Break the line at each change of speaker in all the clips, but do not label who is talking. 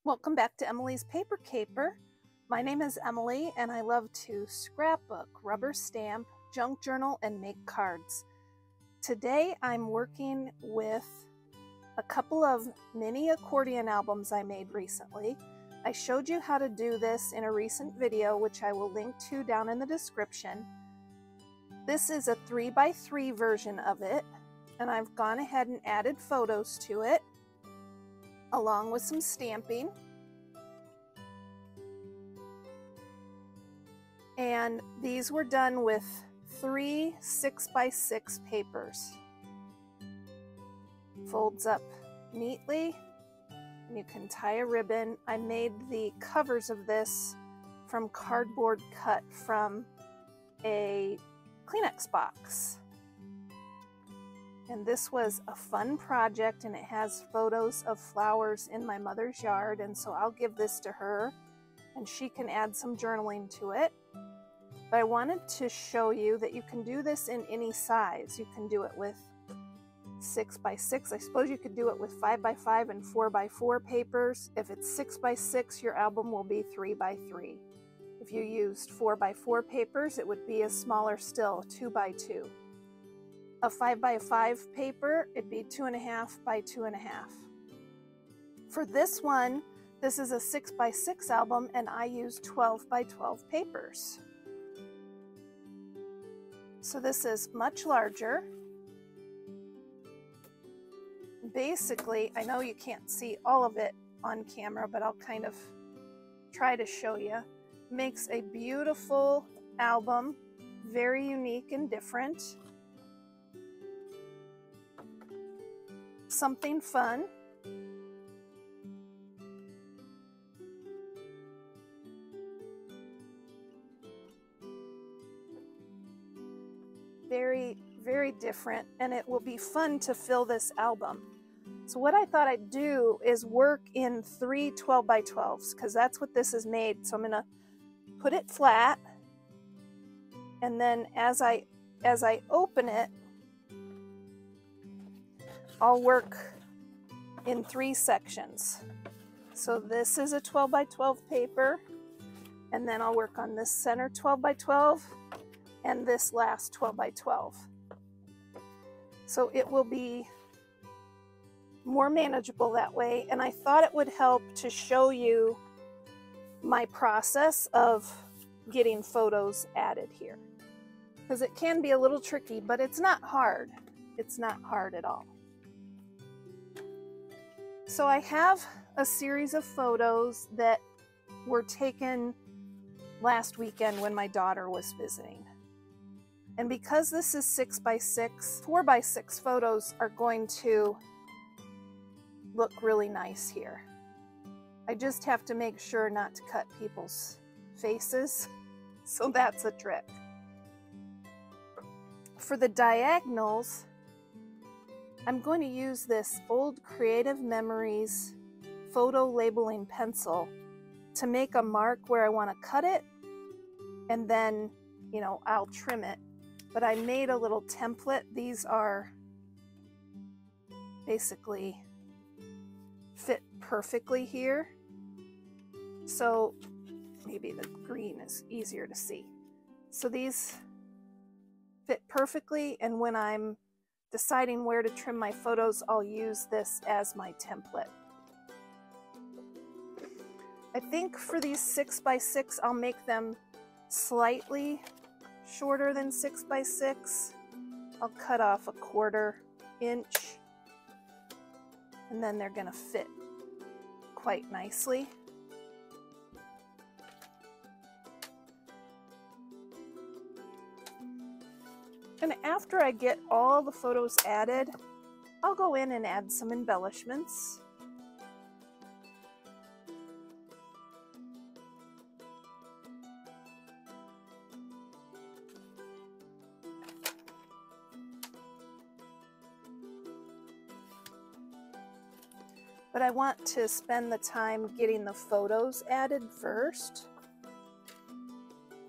Welcome back to Emilee's Paper Caper. My name is Emilee and I love to scrapbook, rubber stamp, junk journal, and make cards. Today I'm working with a couple of mini accordion albums I made recently. I showed you how to do this in a recent video, which I will link to down in the description. This is a 3x3 version of it, and I've gone ahead and added photos to it, along with some stamping. And these were done with 3 6x6 papers. Folds up neatly, and you can tie a ribbon. I made the covers of this from cardboard cut from a Kleenex box. And this was a fun project, and it has photos of flowers in my mother's yard, and so I'll give this to her and she can add some journaling to it. But I wanted to show you that you can do this in any size. You can do it with 6x6. I suppose you could do it with 5x5 and 4x4 papers. If it's 6x6, your album will be 3x3. If you used 4x4 papers, it would be a smaller still, 2x2. A 5x5 paper, it'd be 2.5 by 2.5. For this one, this is a 6x6 album, and I use 12x12 papers. So this is much larger. Basically, I know you can't see all of it on camera, but I'll kind of try to show you. Makes a beautiful album, very unique and different. Something fun. Very, very different, and it will be fun to fill this album. So what I thought I'd do is work in 3 12x12s, because that's what this is made. So I'm gonna put it flat, and then as I open it, I'll work in 3 sections. So this is a 12x12 paper, and then I'll work on this center 12x12 and this last 12x12. So it will be more manageable that way, and I thought it would help to show you my process of getting photos added here, because it can be a little tricky, but it's not hard. It's not hard at all. So I have a series of photos that were taken last weekend when my daughter was visiting. And because this is 6x6, 4x6 photos are going to look really nice here. I just have to make sure not to cut people's faces, so that's a trick. For the diagonals, I'm going to use this old Creative Memories photo labeling pencil to make a mark where I want to cut it, and then, you know, I'll trim it. But I made a little template. These are basically fit perfectly here. So maybe the green is easier to see. So these fit perfectly, and when I'm deciding where to trim my photos, I'll use this as my template. I think for these 6x6, I'll make them slightly shorter than 6x6. I'll cut off a 1/4 inch, and then they're going to fit quite nicely. And after I get all the photos added, I'll go in and add some embellishments. But I want to spend the time getting the photos added first,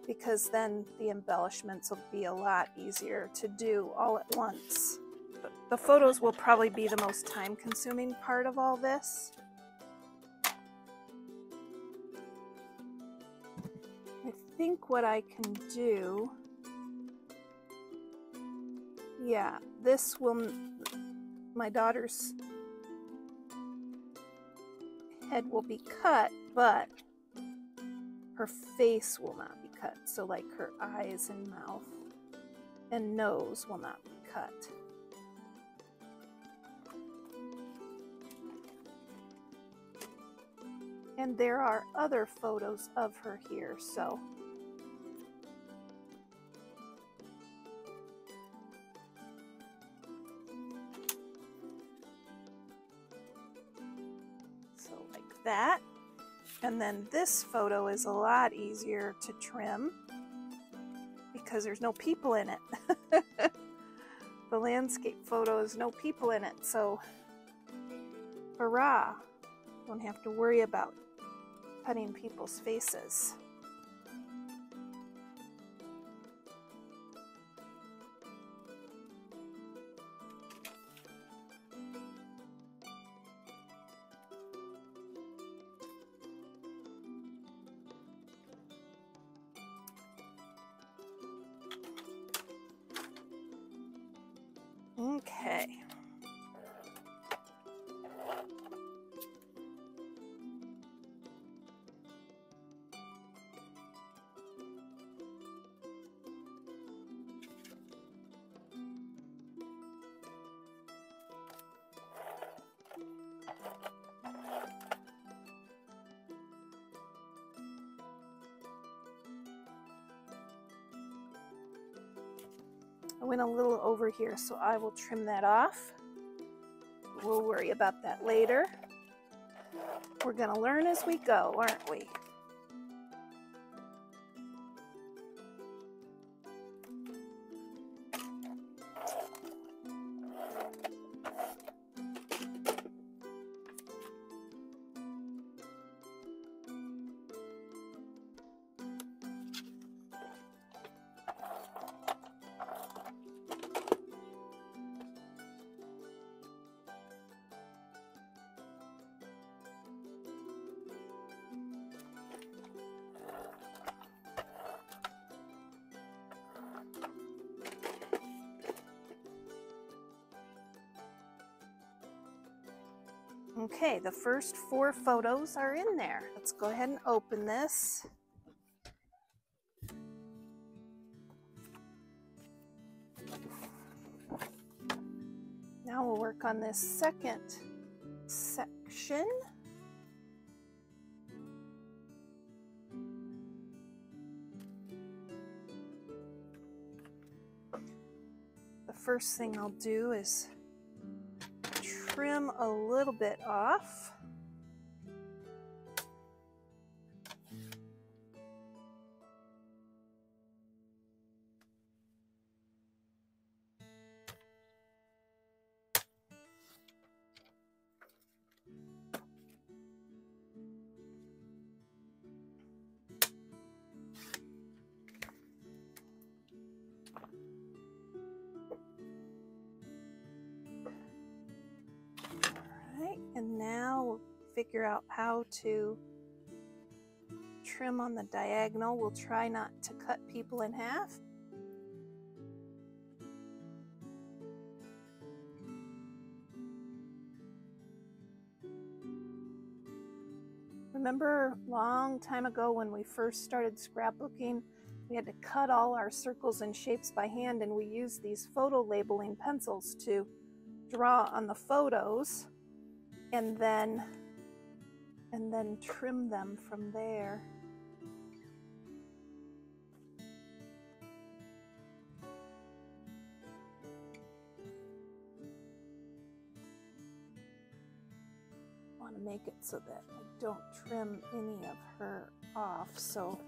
because then the embellishments will be a lot easier to do all at once. But the photos will probably be the most time-consuming part of all this. think what I can do, yeah, this will, my daughter's head will be cut, but her face will not be cut. So like her eyes and mouth and nose will not be cut. And there are other photos of her here, so like that. And then this photo is a lot easier to trim because there's no people in it. The landscape photo is no people in it, so hurrah, don't have to worry about cutting people's faces. Okay. I went a little over here, so I will trim that off. We'll worry about that later. We're gonna learn as we go, aren't we? Okay, the first 4 photos are in there. Let's go ahead and open this. Now we'll work on this second section. The first thing I'll do is trim a little bit off. And now we'll figure out how to trim on the diagonal. We'll try not to cut people in half. Remember a long time ago when we first started scrapbooking, we had to cut all our circles and shapes by hand, and we used these photo labeling pencils to draw on the photos. And then trim them from there. I want to make it so that I don't trim any of her off, so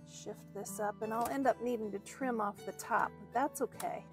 shift this up, and I'll end up needing to trim off the top, but that's okay.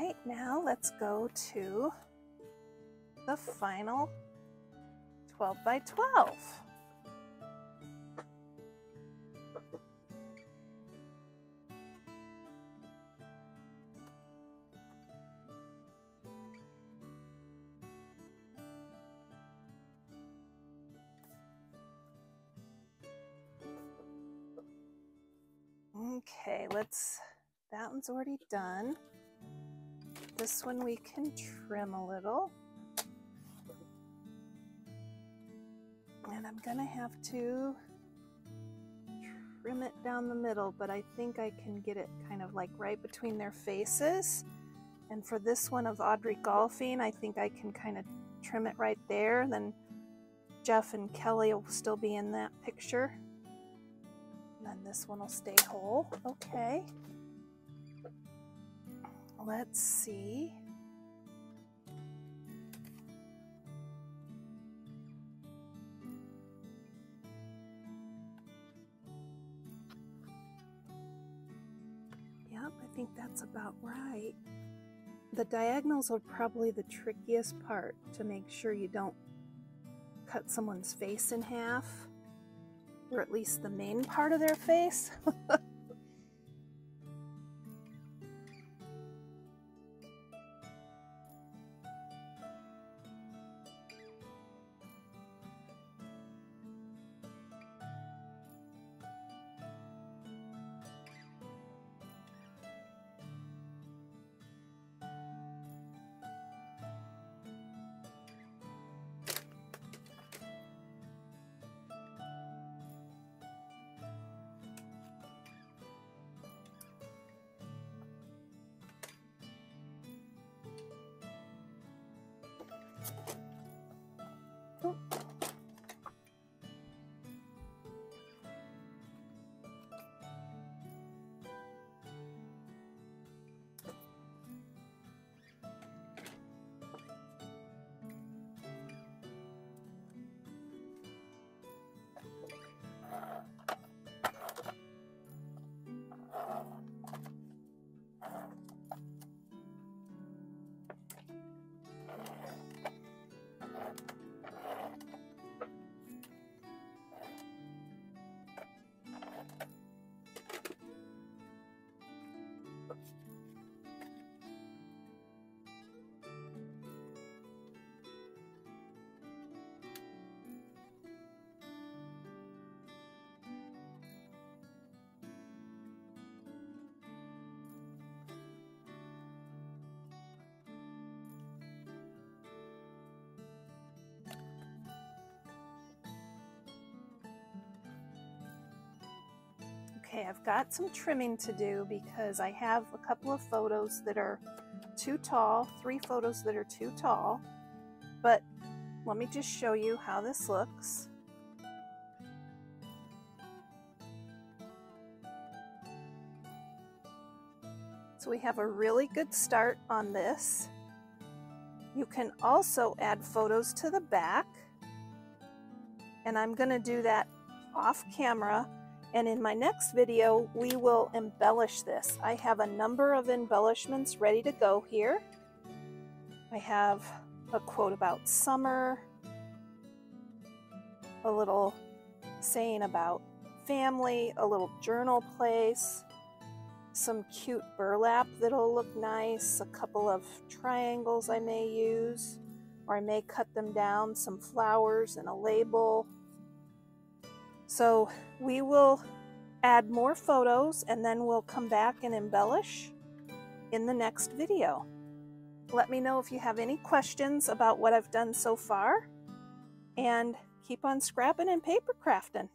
right, now let's go to the final 12 by 12. Okay, that one's already done. This one we can trim a little. And I'm gonna have to trim it down the middle, but I think I can get it kind of like right between their faces. And for this one of Audrey golfing, I think I can kind of trim it right there. Then Jeff and Kelly will still be in that picture. And then this one will stay whole. Okay. Let's see. Yep, I think that's about right. The diagonals are probably the trickiest part to make sure you don't cut someone's face in half, or at least the main part of their face. Oh. Okay, I've got some trimming to do because I have a couple of photos that are too tall, 3 photos that are too tall, but let me just show you how this looks. So we have a really good start on this. You can also add photos to the back, and I'm going to do that off camera. And in my next video, we will embellish this. I have a number of embellishments ready to go here. I have a quote about summer, a little saying about family, a little journal place, some cute burlap that'll look nice, a couple of triangles I may use, or I may cut them down, some flowers and a label. So we will add more photos and then we'll come back and embellish in the next video. Let me know if you have any questions about what I've done so far, and keep on scrapping and paper crafting.